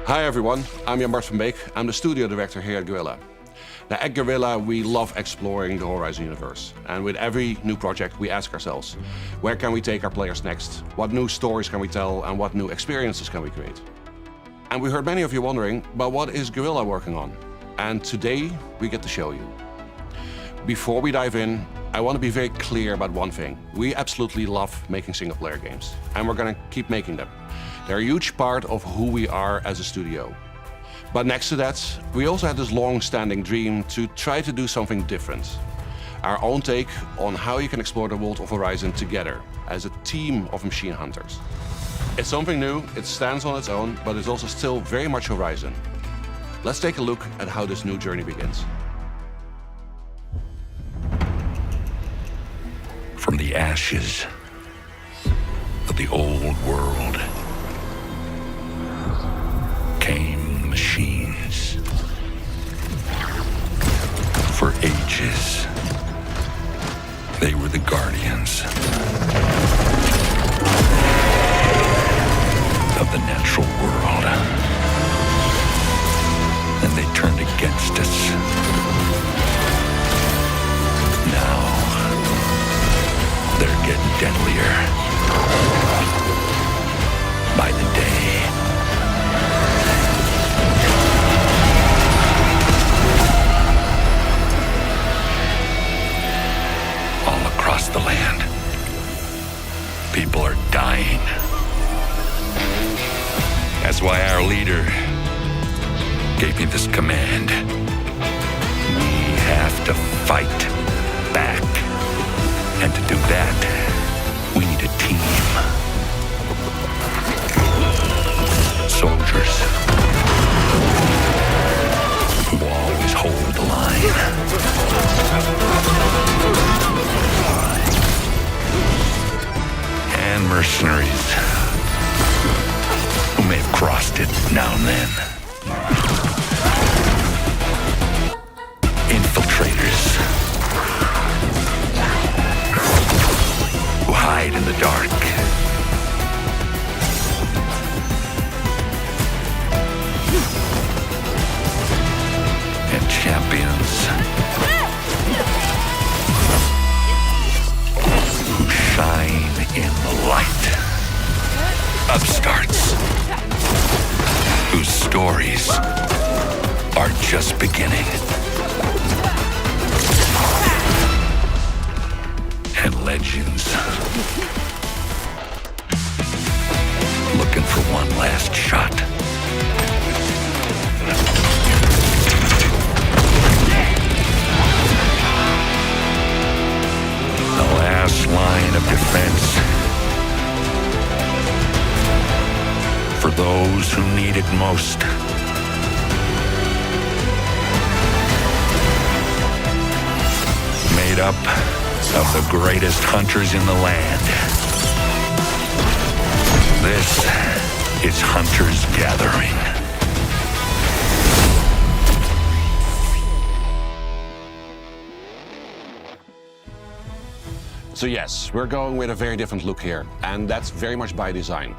Hi everyone, I'm Jan-Bart van Beek. I'm the studio director here at Guerrilla. Now at Guerrilla, we love exploring the Horizon universe. And with every new project, we ask ourselves, where can we take our players next? What new stories can we tell and what new experiences can we create? And we heard many of you wondering, but what is Guerrilla working on? And today, we get to show you. Before we dive in, I want to be very clear about one thing. We absolutely love making single-player games, and we're going to keep making them. They're a huge part of who we are as a studio. But next to that, we also had this long-standing dream to try to do something different. Our own take on how you can explore the world of Horizon together as a team of machine hunters. It's something new, it stands on its own, but it's also still very much Horizon. Let's take a look at how this new journey begins. From the ashes of the old world came machines. For ages, they were the guardians of the natural world. And they turned against us. Now, they're getting deadlier by the day. All across the land, people are dying. That's why our leader gave me this command. We have to fight back. And to do that, we need a team. Soldiers who always hold the line. And mercenaries who may have crossed it now and then. Infiltrators who hide in the dark. And champions who shine in the light. Upstarts whose stories are just beginning. And legends looking for one last shot. The last line of defense for those who need it most. Made up of the greatest hunters in the land. This is Hunters Gathering. So yes, we're going with a very different look here, and that's very much by design.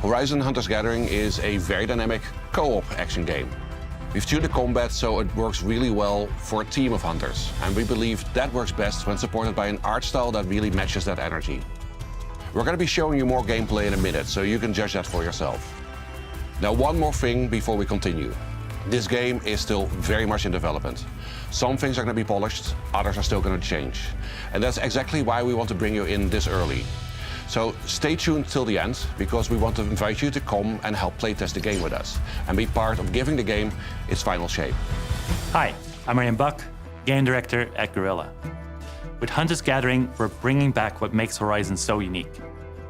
Horizon Hunters Gathering is a very dynamic co-op action game. We've tuned the combat so it works really well for a team of hunters, and we believe that works best when supported by an art style that really matches that energy. We're going to be showing you more gameplay in a minute, so you can judge that for yourself. Now, one more thing before we continue. This game is still very much in development. Some things are going to be polished, others are still going to change. And that's exactly why we want to bring you in this early. So stay tuned till the end, because we want to invite you to come and help playtest the game with us and be part of giving the game its final shape. Hi, I'm Ryan Buck, game director at Guerrilla. With Hunters Gathering, we're bringing back what makes Horizon so unique.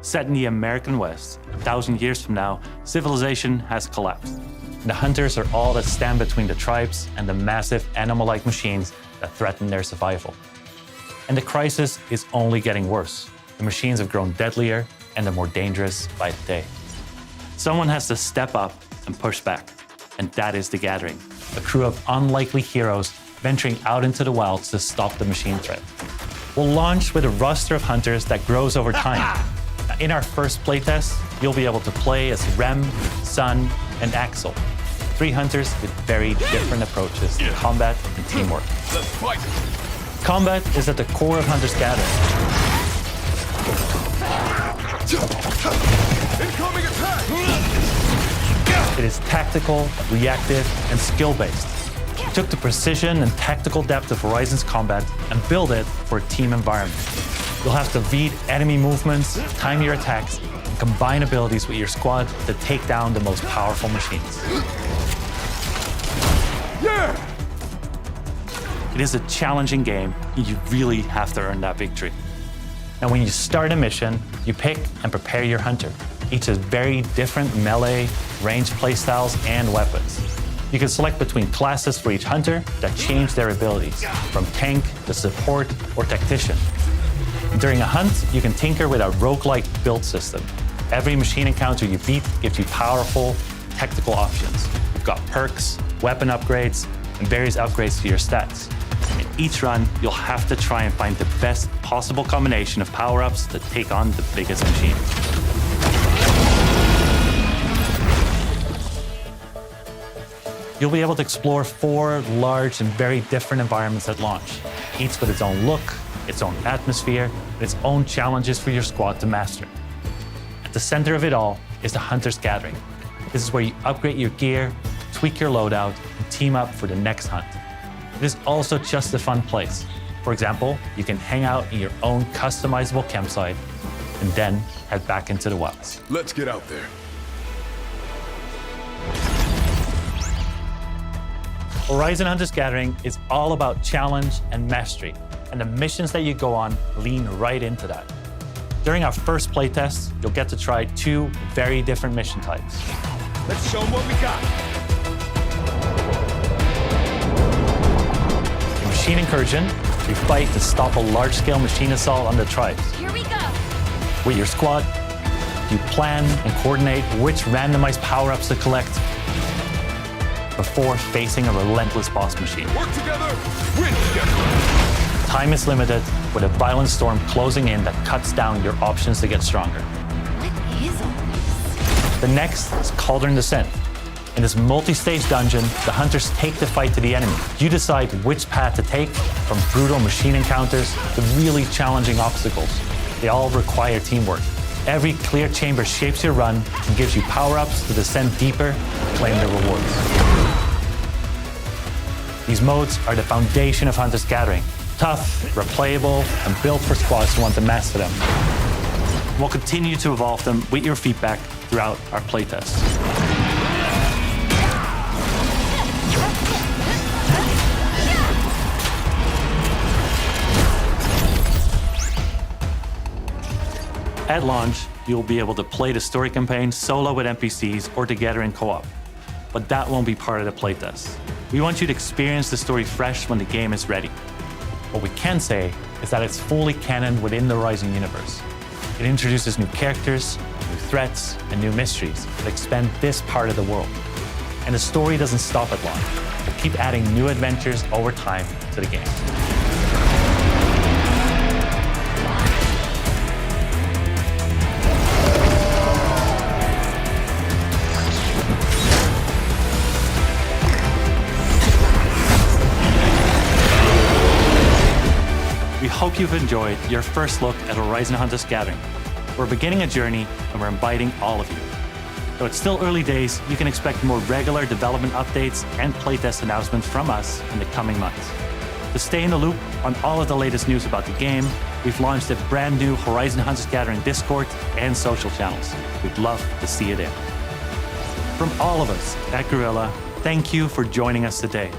Set in the American West, 1,000 years from now, civilization has collapsed. The hunters are all that stand between the tribes and the massive animal-like machines that threaten their survival. And the crisis is only getting worse. The machines have grown deadlier and they're more dangerous by the day. Someone has to step up and push back, and that is The Gathering, a crew of unlikely heroes venturing out into the wilds to stop the machine threat. We'll launch with a roster of hunters that grows over time. In our first playtest, you'll be able to play as Rem, Sun, and Axel. 3 hunters with very different approaches to combat and teamwork. Let's fight! Combat is at the core of Hunter's Gathering. Incoming attack! It is tactical, reactive, and skill-based. We took the precision and tactical depth of Horizon's combat and built it for a team environment. You'll have to read enemy movements, time your attacks, and combine abilities with your squad to take down the most powerful machines. Yeah! It is a challenging game, and you really have to earn that victory. Now, when you start a mission, you pick and prepare your hunter. Each has very different melee, ranged playstyles, and weapons. You can select between classes for each hunter that change their abilities, from tank to support or tactician. During a hunt, you can tinker with our roguelike build system. Every machine encounter you beat gives you powerful tactical options. You've got perks, weapon upgrades, and various upgrades to your stats. In each run, you'll have to try and find the best possible combination of power-ups to take on the biggest machine. You'll be able to explore 4 large and very different environments at launch, each with its own look, its own atmosphere, and its own challenges for your squad to master. At the center of it all is the Hunter's Gathering. This is where you upgrade your gear, tweak your loadout, and team up for the next hunt. It is also just a fun place. For example, you can hang out in your own customizable campsite and then head back into the wilds. Let's get out there. Horizon Hunter's Gathering is all about challenge and mastery, and the missions that you go on lean right into that. During our first playtest, you'll get to try 2 very different mission types. Let's show them what we got. In Machine Incursion, you fight to stop a large-scale machine assault on the tribes. Here we go. With your squad, you plan and coordinate which randomized power-ups to collect before facing a relentless boss machine. Work together, win together. Time is limited, with a violent storm closing in that cuts down your options to get stronger. What is all this? The next is Cauldron Descent. In this multi-stage dungeon, the hunters take the fight to the enemy. You decide which path to take, from brutal machine encounters to really challenging obstacles. They all require teamwork. Every clear chamber shapes your run and gives you power-ups to descend deeper and claim the rewards. These modes are the foundation of Hunter's Gathering. Tough, replayable, and built for squads who want to master them. We'll continue to evolve them with your feedback throughout our playtests. At launch, you'll be able to play the story campaign solo with NPCs or together in co-op. But that won't be part of the playtest. We want you to experience the story fresh when the game is ready. What we can say is that it's fully canon within the Horizon universe. It introduces new characters, new threats, and new mysteries that expand this part of the world. And the story doesn't stop at launch. We'll keep adding new adventures over time to the game. We hope you've enjoyed your first look at Horizon Hunter's Gathering. We're beginning a journey, and we're inviting all of you. Though it's still early days, you can expect more regular development updates and playtest announcements from us in the coming months. To stay in the loop on all of the latest news about the game, we've launched a brand new Horizon Hunter's Gathering Discord and social channels. We'd love to see you there. From all of us at Guerrilla, thank you for joining us today.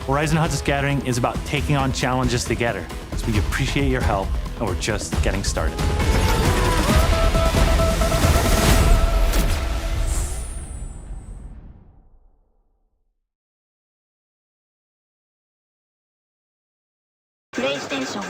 Horizon Hunter's Gathering is about taking on challenges together. So we appreciate your help, and we're just getting started. PlayStation